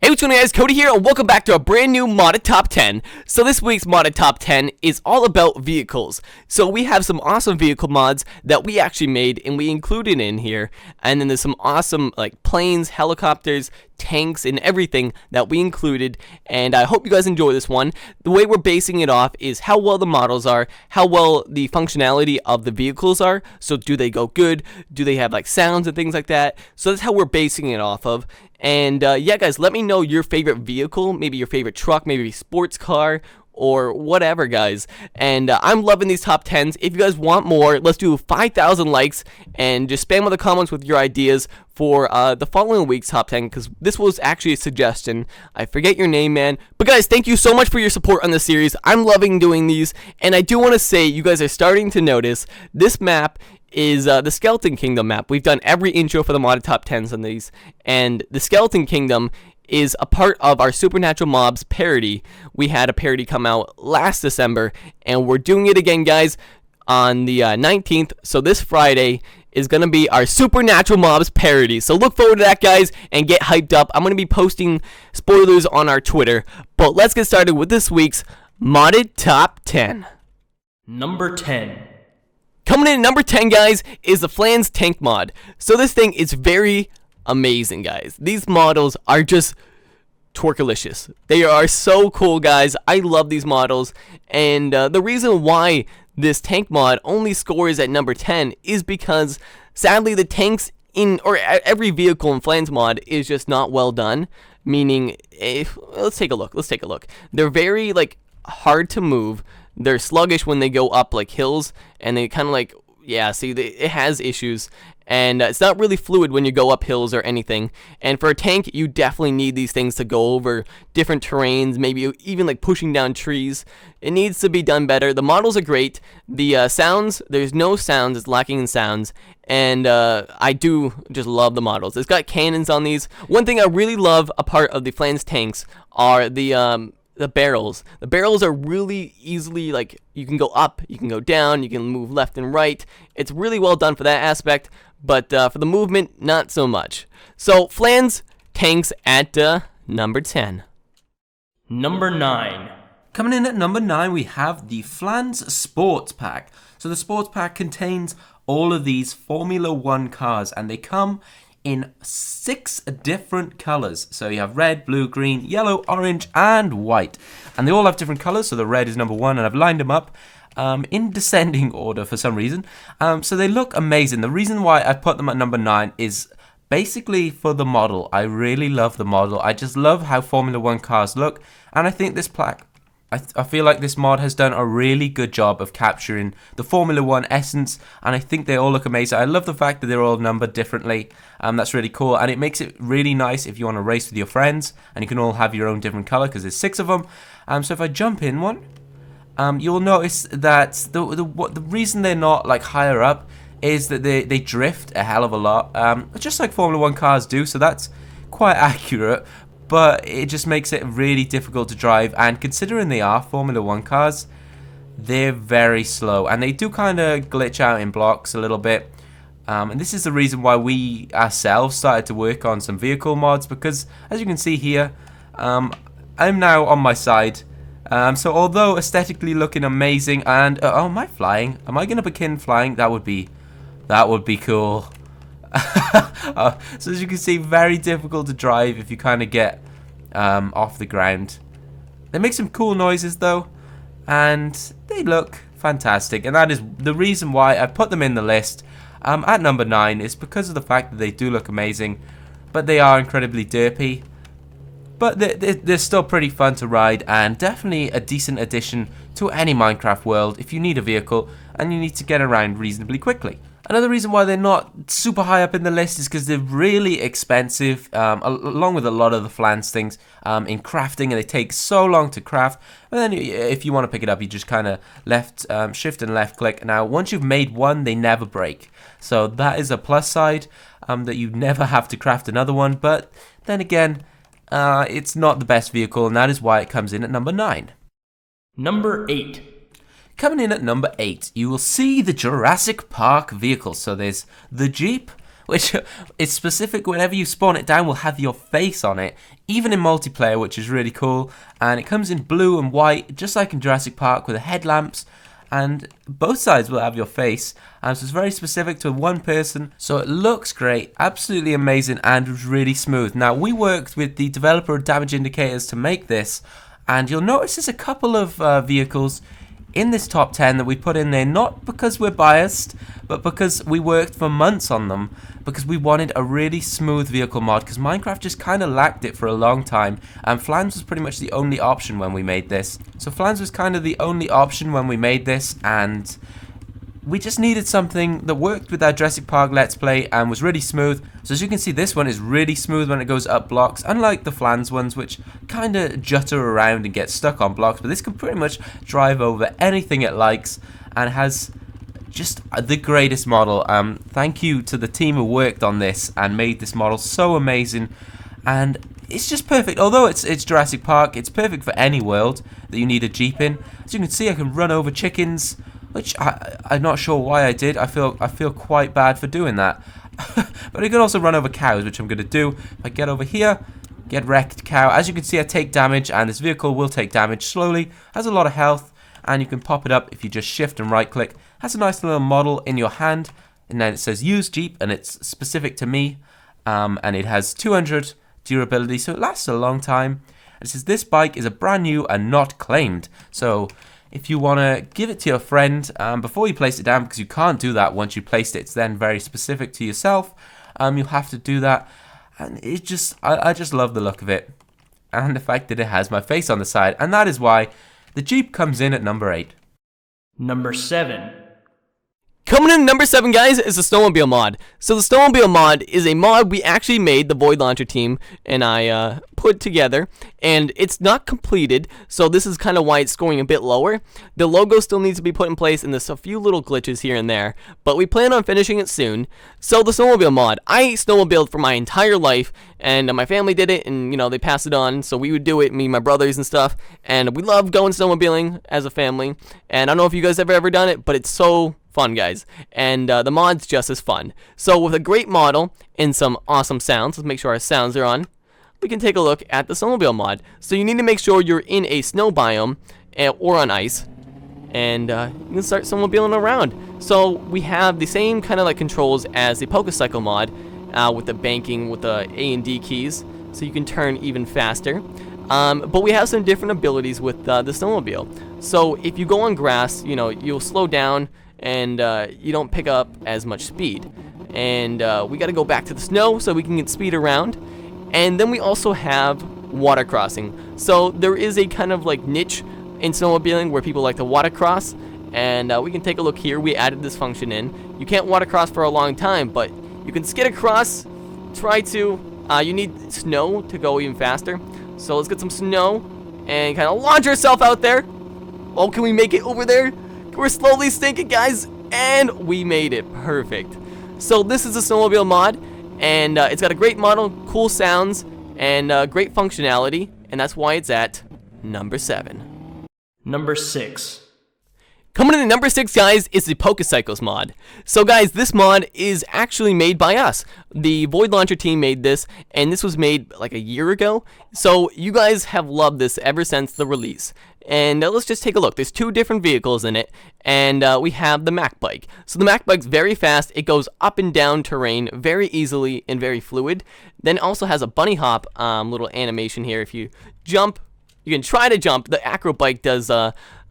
Hey, what's going on guys, Cody here, and welcome back to a brand new modded top 10. So this week's modded top 10 is all about vehicles. So we have some awesome vehicle mods that we actually made and we included in here. And then there's some awesome like planes, helicopters, tanks, and everything that we included. And I hope you guys enjoy this one. The way we're basing it off is how well the models are, how well the functionality of the vehicles are. So do they go good? Do they have like sounds and things like that? So that's how we're basing it off of. And yeah guys, let me know your favorite vehicle, maybe your favorite truck, maybe sports car, or whatever guys. And I'm loving these top 10s. If you guys want more, let's do 5,000 likes and just spam in the comments with your ideas for the following week's top 10, because this was actually a suggestion. I forget your name, man. But guys, thank you so much for your support on this series. I'm loving doing these, and I do want to say you guys are starting to notice this map is the Skeleton Kingdom map. We've done every intro for the modded top 10s on these, and the Skeleton Kingdom is a part of our Supernatural Mobs parody. We had a parody come out last December, and we're doing it again, guys, on the 19th. So this Friday is going to be our Supernatural Mobs parody. So look forward to that, guys, and get hyped up. I'm going to be posting spoilers on our Twitter. But let's get started with this week's modded top 10. Number 10. Coming in at number 10, guys, is the Flans Tank mod. So this thing is very amazing, guys. These models are just twerkalicious. They are so cool, guys. I love these models. And the reason why this tank mod only scores at number 10 is because, sadly, the tanks in, or every vehicle in Flans mod is just not well done. Meaning, let's take a look. They're very, like, hard to move. They're sluggish when they go up like hills, and they kind of like, yeah, see, it has issues, and it's not really fluid when you go up hills or anything. And for a tank, you definitely need these things to go over different terrains, maybe even like pushing down trees. It needs to be done better. The models are great. The sounds, there's no sounds, it's lacking in sounds, and I do just love the models. It's got cannons on these. One thing I really love a part of the Flans tanks are the barrels. The barrels are really easily, like, you can go up, you can go down, you can move left and right. It's really well done for that aspect, but for the movement, not so much. So, Flans tanks at number 10. Number 9. Coming in at number 9, we have the Flans Sports Pack. So the Sports Pack contains all of these Formula 1 cars, and they come in 6 different colors. So you have red, blue, green, yellow, orange, and white. And they all have different colors, so the red is number 1, and I've lined them up in descending order for some reason. So they look amazing. The reason why I put them at number 9 is basically for the model. I really love the model. I just love how Formula 1 cars look, and I think this plaque, I feel like this mod has done a really good job of capturing the Formula 1 essence, and I think they all look amazing. I love the fact that they're all numbered differently. That's really cool, and it makes it really nice if you want to race with your friends, and you can all have your own different color because there's 6 of them. So if I jump in one, you'll notice that the reason they're not like higher up is that they drift a hell of a lot, just like Formula 1 cars do, so that's quite accurate. But it just makes it really difficult to drive, and considering they are Formula 1 cars, they're very slow, and they do kind of glitch out in blocks a little bit. And this is the reason why we ourselves started to work on some vehicle mods, because as you can see here, I'm now on my side. So although aesthetically looking amazing, and oh, am I flying? Am I going to begin flying? That would be cool. So as you can see, very difficult to drive if you kind of get off the ground. They make some cool noises though, and they look fantastic, and that is the reason why I put them in the list at number 9, is because of the fact that they do look amazing, but they are incredibly derpy. But they're still pretty fun to ride, and definitely a decent addition to any Minecraft world if you need a vehicle and you need to get around reasonably quickly. Another reason why they're not super high up in the list is because they're really expensive, along with a lot of the Flans things in crafting, and they take so long to craft. But then if you want to pick it up, you just kind of shift and left click. Now, once you've made one, they never break. So that is a plus side, that you never have to craft another one. But then again, it's not the best vehicle, and that is why it comes in at number 9. Number 8. Coming in at number 8, you will see the Jurassic Park vehicles. So there's the Jeep, which is specific. Whenever you spawn it down, will have your face on it, even in multiplayer, which is really cool. And it comes in blue and white, just like in Jurassic Park, with the headlamps. And both sides will have your face, so it's very specific to one person, so it looks great, absolutely amazing, and was really smooth. Now, we worked with the developer of Damage Indicators to make this, and you'll notice there's a couple of vehicles in this top 10 that we put in there, not because we're biased, but because we worked for months on them, because we wanted a really smooth vehicle mod, because Minecraft just kind of lacked it for a long time, and Flans was pretty much the only option when we made this. So Flans was kind of the only option when we made this, and we just needed something that worked with our Jurassic Park Let's Play and was really smooth. So as you can see, this one is really smooth when it goes up blocks, unlike the Flans ones, which kind of jutter around and get stuck on blocks. But this can pretty much drive over anything it likes and has just the greatest model. Thank you to the team who worked on this and made this model so amazing. And it's just perfect. Although it's Jurassic Park, it's perfect for any world that you need a Jeep in. As you can see, I can run over chickens, which I'm not sure why I did. I feel quite bad for doing that. But I can also run over cows, which I'm going to do. If I get over here, get wrecked cow. As you can see, I take damage, and this vehicle will take damage slowly. Has a lot of health, and you can pop it up if you just shift and right click. Has a nice little model in your hand, and then it says use Jeep, and it's specific to me. And it has 200 durability, so it lasts a long time. It says this bike is a brand new and not claimed. So if you want to give it to your friend before you place it down, because you can't do that once you placed it, it's then very specific to yourself. You have to do that, and it just I just love the look of it, and the fact that it has my face on the side, and that is why the Jeep comes in at number 8. Number 7. Coming in number 7, guys, is the Snowmobile mod. So the Snowmobile mod is a mod we actually made, the Void Launcher team and I put together, and it's not completed, so this is kind of why it's scoring a bit lower. The logo still needs to be put in place, and there's a few little glitches here and there, but we plan on finishing it soon. So the Snowmobile mod, I snowmobiled for my entire life, and my family did it, and they passed it on, so we would do it, me and my brothers and stuff, and we love going snowmobiling as a family. And I don't know if you guys have ever done it, but it's so fun, guys, and the mod's just as fun. So with a great model and some awesome sounds, let's make sure our sounds are on, we can take a look at the Snowmobile mod. So you need to make sure you're in a snow biome or on ice, and you can start snowmobiling around. So we have the same kind of like controls as the Pokecycle mod, with the banking with the A and D keys, so you can turn even faster. But we have some different abilities with the Snowmobile. So if you go on grass, you'll slow down, and you don't pick up as much speed. And we got to go back to the snow so we can get speed around. And then we also have water crossing. So there is a kind of like niche in snowmobiling where people like to water cross, and we can take a look here. We added this function in. You can't water cross for a long time, but you can skid across. Try to. You need snow to go even faster. So let's get some snow and kind of launch ourselves out there. Oh, can we make it over there? We're slowly sinking, guys, and we made it. Perfect. So this is a Snowmobile mod, and it's got a great model, cool sounds, and great functionality, and that's why it's at number 7. Number 6. Coming in at number 6, guys, is the Pokecycles mod. So, guys, this mod is actually made by us. The Void Launcher team made this, and this was made like a year ago. So, you guys have loved this ever since the release. And let's just take a look. There's 2 different vehicles in it, and we have the Mac Bike. So the Mac Bike's very fast. It goes up and down terrain very easily and very fluid. Then it also has a bunny hop little animation here. If you jump, you can try to jump. The Acro Bike does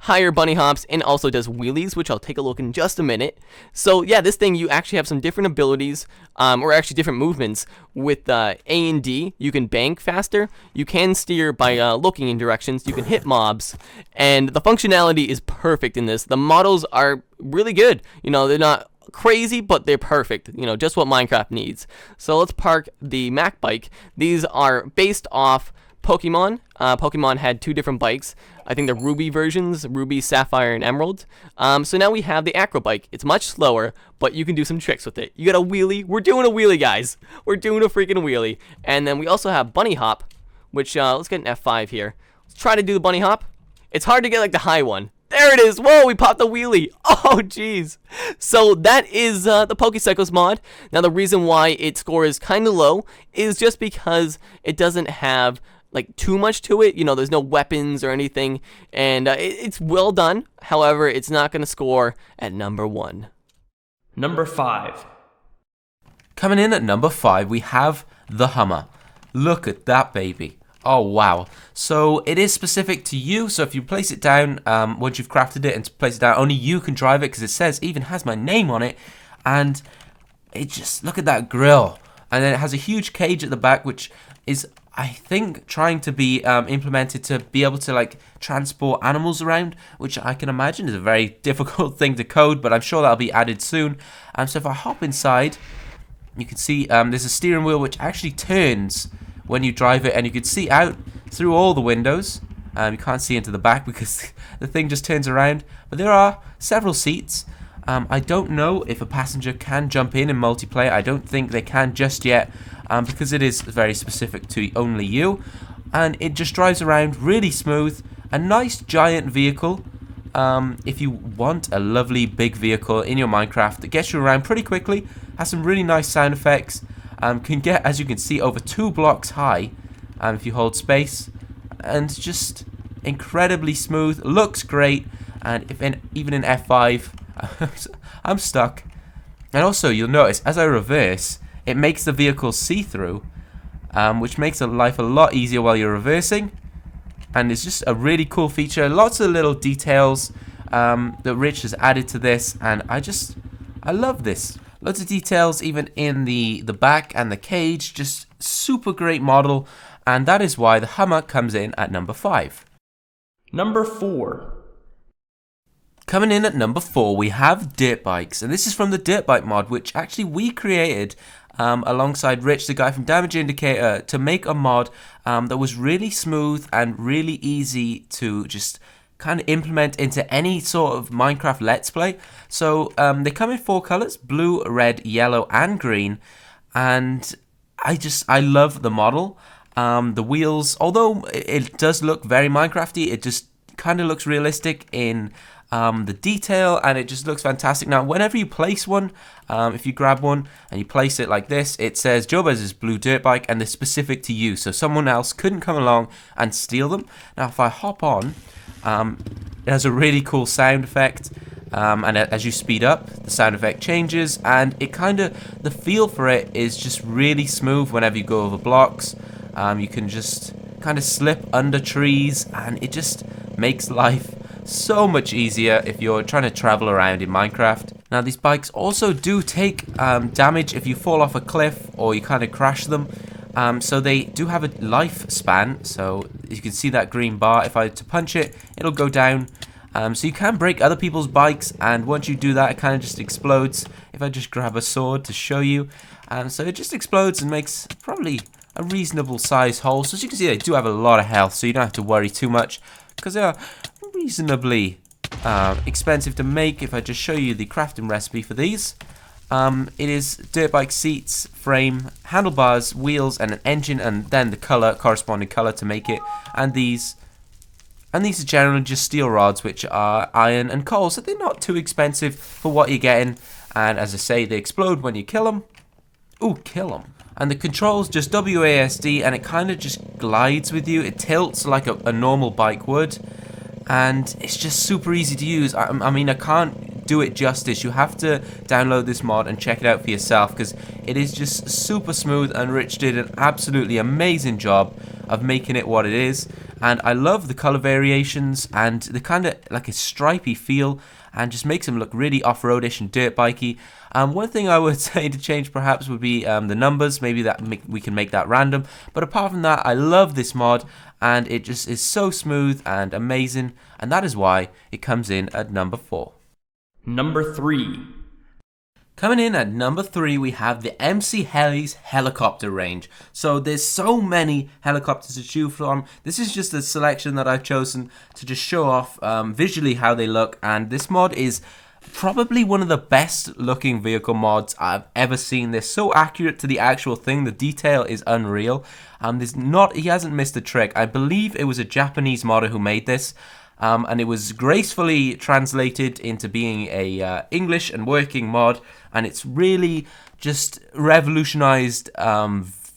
higher bunny hops and also does wheelies, which I'll take a look in just a minute. So yeah, this thing, you actually have some different abilities, or actually different movements with A and D. You can bank faster, you can steer by looking in directions, you can hit mobs, and the functionality is perfect in this. The models are really good. They're not crazy, but they're perfect. Just what Minecraft needs. So let's park the Mac Bike. These are based off Pokemon. Pokemon had 2 different bikes. I think they're Ruby versions, Ruby, Sapphire, and Emerald. So now we have the Acro Bike. It's much slower, but you can do some tricks with it. You got a wheelie. We're doing a wheelie, guys. We're doing a freaking wheelie. And then we also have Bunny Hop, which, let's get an F5 here. Let's try to do the Bunny Hop. It's hard to get like the high one. There it is. Whoa, we popped the wheelie. Oh, jeez. So that is the Pokecycles mod. Now, the reason why its score is kind of low is just because it doesn't have like too much to it. You know, there's no weapons or anything, and it's well done. However, it's not going to score at number 1. Number 5. Coming in at number 5, we have the Hummer. Look at that baby. Oh, wow. So it is specific to you. So if you place it down, once you've crafted it and place it down, only you can drive it because it says, even has my name on it. And it just, look at that grill. And then it has a huge cage at the back, which is, I think, trying to be implemented to be able to like transport animals around, which I can imagine is a very difficult thing to code, but I'm sure that'll be added soon. So if I hop inside, you can see there's a steering wheel which actually turns when you drive it, and you can see out through all the windows. You can't see into the back because the thing just turns around, but there are several seats. I don't know if a passenger can jump in multiplayer. I don't think they can just yet, because it is very specific to only you, and it just drives around really smooth. A nice giant vehicle. If you want a lovely big vehicle in your Minecraft that gets you around pretty quickly, has some really nice sound effects, can get, as you can see, over 2 blocks high if you hold space, and just incredibly smooth, looks great, and even in F5, I'm stuck. And also, you'll notice, as I reverse, it makes the vehicle see-through, which makes life a lot easier while you're reversing. And it's just a really cool feature. Lots of little details that Rich has added to this, and I love this. Lots of details even in the back and the cage. Just super great model, and that is why the Hummer comes in at number 5. Number 4. Coming in at number 4, we have Dirtbikes, and this is from the Dirtbike mod, which actually we created alongside Rich, the guy from Damage Indicator, to make a mod that was really smooth and really easy to just kind of implement into any sort of Minecraft Let's Play. So they come in 4 colors: blue, red, yellow, and green. And I love the model. The wheels, although it does look very Minecrafty, it just kind of looks realistic in the detail, and it just looks fantastic. Now, whenever you place one, if you grab one and you place it like this, it says Jobez's blue dirt bike, and they're specific to you, so someone else couldn't come along and steal them. Now, if I hop on, it has a really cool sound effect, and as you speed up, the sound effect changes, and it the feel for it is just really smooth whenever you go over blocks. You can just kind of slip under trees, and it just makes life so much easier if you're trying to travel around in Minecraft. Now, these bikes also do take damage if you fall off a cliff or you kind of crash them. So they do have a lifespan. So you can see that green bar. If I were to punch it, it'll go down. So you can break other people's bikes, and once you do that, it kind of just explodes. If I just grab a sword to show you, so it just explodes and makes probably a reasonable size hole. So as you can see, they do have a lot of health, so you don't have to worry too much, because they are reasonably expensive to make. If I just show you the crafting recipe for these, it is dirt bike seats, frame, handlebars, wheels, and an engine, and then the corresponding color to make it. And these are generally just steel rods, which are iron and coal, so they're not too expensive for what you're getting. And as I say, they explode when you kill them. Ooh, kill them. And the controls just WASD, and it kind of just glides with you. It tilts like a normal bike would, and it's just super easy to use. I mean, I can't do it justice. You have to download this mod and check it out for yourself, because it is just super smooth, and Rich did an absolutely amazing job of making it what it is. And I love the color variations and the kind of like a stripy feel, and just makes them look really off-roadish and dirt bikey. One thing I would say to change perhaps would be the numbers. Maybe we can make that random. But apart from that, I love this mod, and it just is so smooth and amazing, and that is why it comes in at number 4. Number 3. Coming in at number 3, we have the MC Heli's helicopter range. So there's so many helicopters to choose from. This is just a selection that I've chosen to just show off visually how they look. And this mod is probably one of the best looking vehicle mods I've ever seen. They're so accurate to the actual thing. The detail is unreal. He hasn't missed a trick. I believe it was a Japanese modder who made this. and it was gracefully translated into being a English and working mod, and it's really just revolutionized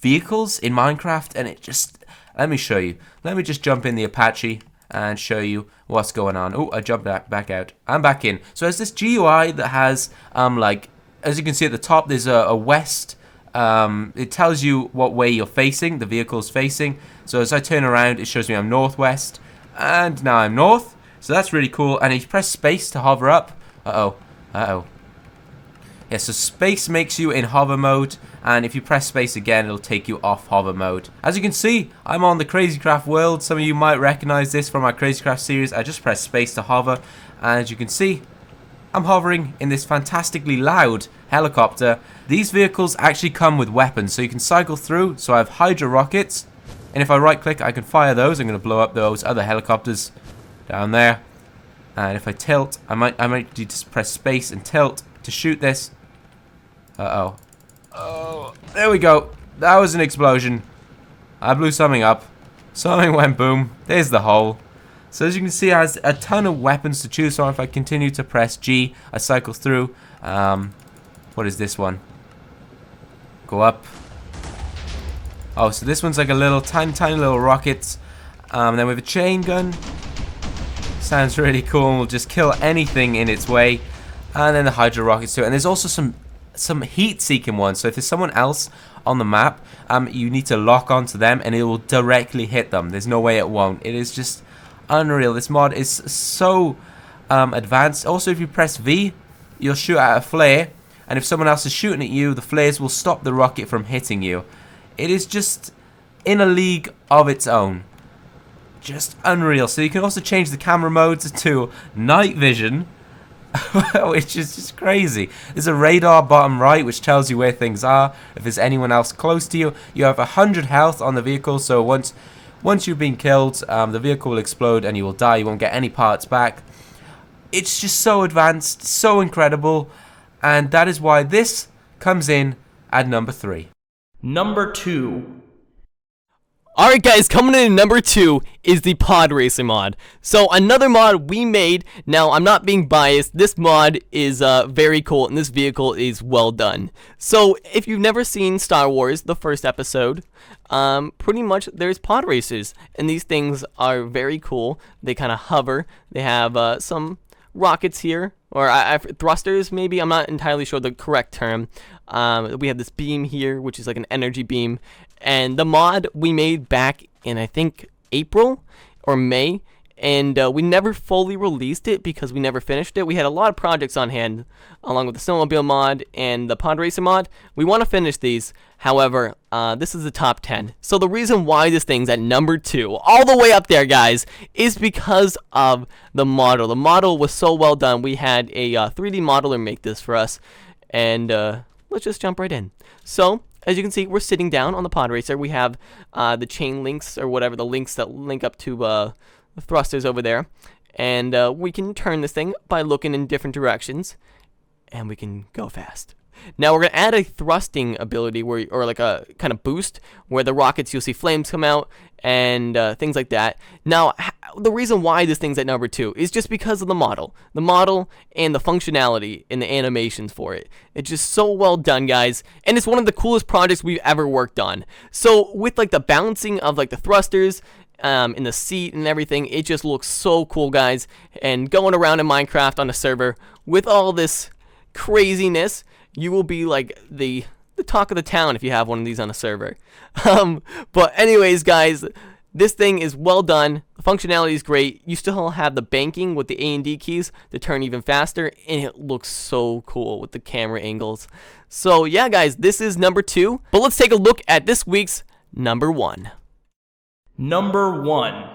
vehicles in Minecraft, and it just, let me show you. Let me just jump in the Apache and show you what's going on. Oh, I jumped back out. I'm back in. So there's this GUI that has, like, as you can see at the top, there's a west. It tells you what way you're facing, the vehicle's facing. So as I turn around, it shows me I'm northwest, and now I'm north. So that's really cool. And if you press space to hover up, yeah, so space makes you in hover mode, and if you press space again, it'll take you off hover mode. As you can see, I'm on the Crazycraft world. Some of you might recognize this from our Crazycraft series. I just press space to hover, and as you can see, I'm hovering in this fantastically loud helicopter. These vehicles actually come with weapons, so you can cycle through. So I have Hydra rockets, and if I right click, I can fire those. I'm going to blow up those other helicopters down there. And if I tilt, I might need to press space and tilt to shoot this. Oh, there we go. That was an explosion. I blew something up. Something went boom. There's the hole. So as you can see, it has a ton of weapons to choose from. If I continue to press G, I cycle through. What is this one? Go up. Oh, so this one's like a little tiny little rockets. Then we have a chain gun. Sounds really cool. We'll just kill anything in its way. And then the Hydra rockets too. And there's also some heat-seeking ones. So if there's someone else on the map, you need to lock onto them, and it will directly hit them. There's no way it won't. It is just unreal. This mod is so advanced. Also, if you press V, you'll shoot at a flare, and if someone else is shooting at you, the flares will stop the rocket from hitting you. It is just in a league of its own. Just unreal. So you can also change the camera modes to night vision, which is just crazy. There's a radar bottom right which tells you where things are. If there's anyone else close to you, you have 100 health on the vehicle, so once you've been killed, the vehicle will explode and you will die. You won't get any parts back. It's just so advanced, so incredible, and that is why this comes in at number 3. Number 2. Alright guys, coming in at number 2 is the Pod Racer mod. So another mod we made. Now I'm not being biased, this mod is very cool and this vehicle is well done. So if you've never seen Star Wars, the first episode, pretty much there's pod racers and these things are very cool. They kind of hover, they have some rockets here, or thrusters maybe, I'm not entirely sure the correct term. We have this beam here which is like an energy beam. And the mod we made back in, I think, April or May, and we never fully released it because we never finished it. We had a lot of projects on hand, along with the snowmobile mod and the pod racer mod. We want to finish these, however, this is the top 10. So the reason why this thing's at number 2, all the way up there, guys, is because of the model. The model was so well done. We had a 3D modeler make this for us, and let's just jump right in. So as you can see, we're sitting down on the pod racer. We have the chain links, or whatever, the links that link up to the thrusters over there. And we can turn this thing by looking in different directions. And we can go fast. Now we're going to add a thrusting ability, or like a kind of boost, where the rockets, you'll see flames come out, and things like that. Now, the reason why this thing's at number 2 is just because of the model. The model and the functionality and the animations for it. It's just so well done, guys. And it's one of the coolest projects we've ever worked on. So with like the balancing of like the thrusters in the seat and everything, it just looks so cool, guys. And going around in Minecraft on a server with all this craziness, you will be like the talk of the town if you have one of these on a server. But anyways, guys, this thing is well done. The functionality is great. You still have the banking with the A and D keys to turn even faster, and it looks so cool with the camera angles. So yeah, guys, this is number 2. But let's take a look at this week's number 1. Number 1.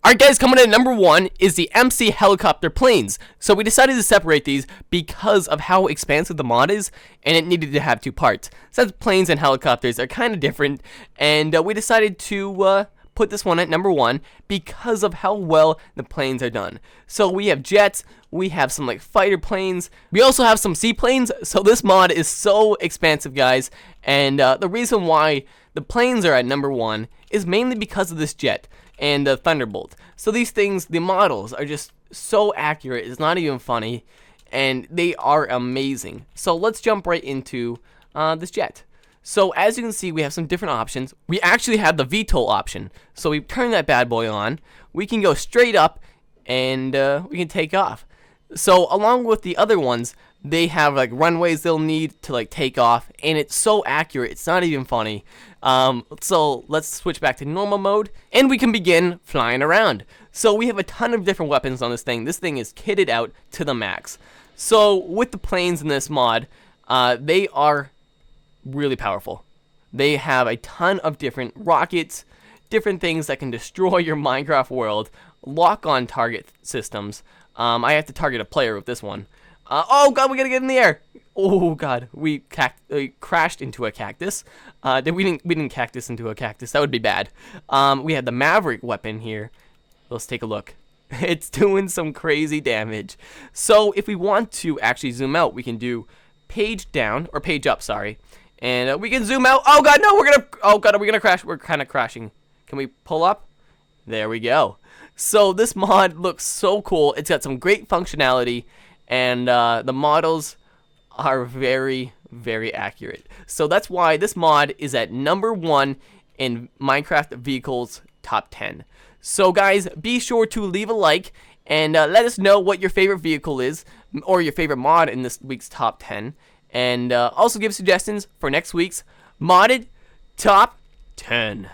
Alright guys, coming in at number 1 is the MC helicopter planes. So we decided to separate these because of how expansive the mod is, and it needed to have 2 parts. Since planes and helicopters are kind of different, and we decided to put this one at number 1 because of how well the planes are done. So we have jets, we have some like fighter planes, we also have some seaplanes, so this mod is so expansive, guys, and the reason why the planes are at number 1 is mainly because of this jet and the Thunderbolt. So these things, the models are just so accurate, it's not even funny, and they are amazing. So let's jump right into this jet. So as you can see, we have some different options. We actually have the VTOL option. So we turn that bad boy on. We can go straight up and we can take off. So along with the other ones, they have like runways they'll need to like take off, and it's so accurate, it's not even funny. So let's switch back to normal mode, and we can begin flying around. So we have a ton of different weapons on this thing. This thing is kitted out to the max. So with the planes in this mod, they are really powerful. They have a ton of different rockets, different things that can destroy your Minecraft world, lock-on target systems. I have to target a player with this one. Oh god, we gotta get in the air. Oh god, we crashed into a cactus. We didn't cactus into a cactus. That would be bad. We have the Maverick weapon here. Let's take a look. It's doing some crazy damage. So if we want to actually zoom out, we can do page down or page up. Sorry, and we can zoom out. Oh god, no, we're gonna. Oh god, are we gonna crash? We're kind of crashing. Can we pull up? There we go. So this mod looks so cool. It's got some great functionality, and the models are very, very accurate. So that's why this mod is at number 1 in Minecraft Vehicles Top 10. So guys, be sure to leave a like and let us know what your favorite vehicle is, or your favorite mod in this week's Top 10. And also give suggestions for next week's Modded Top 10.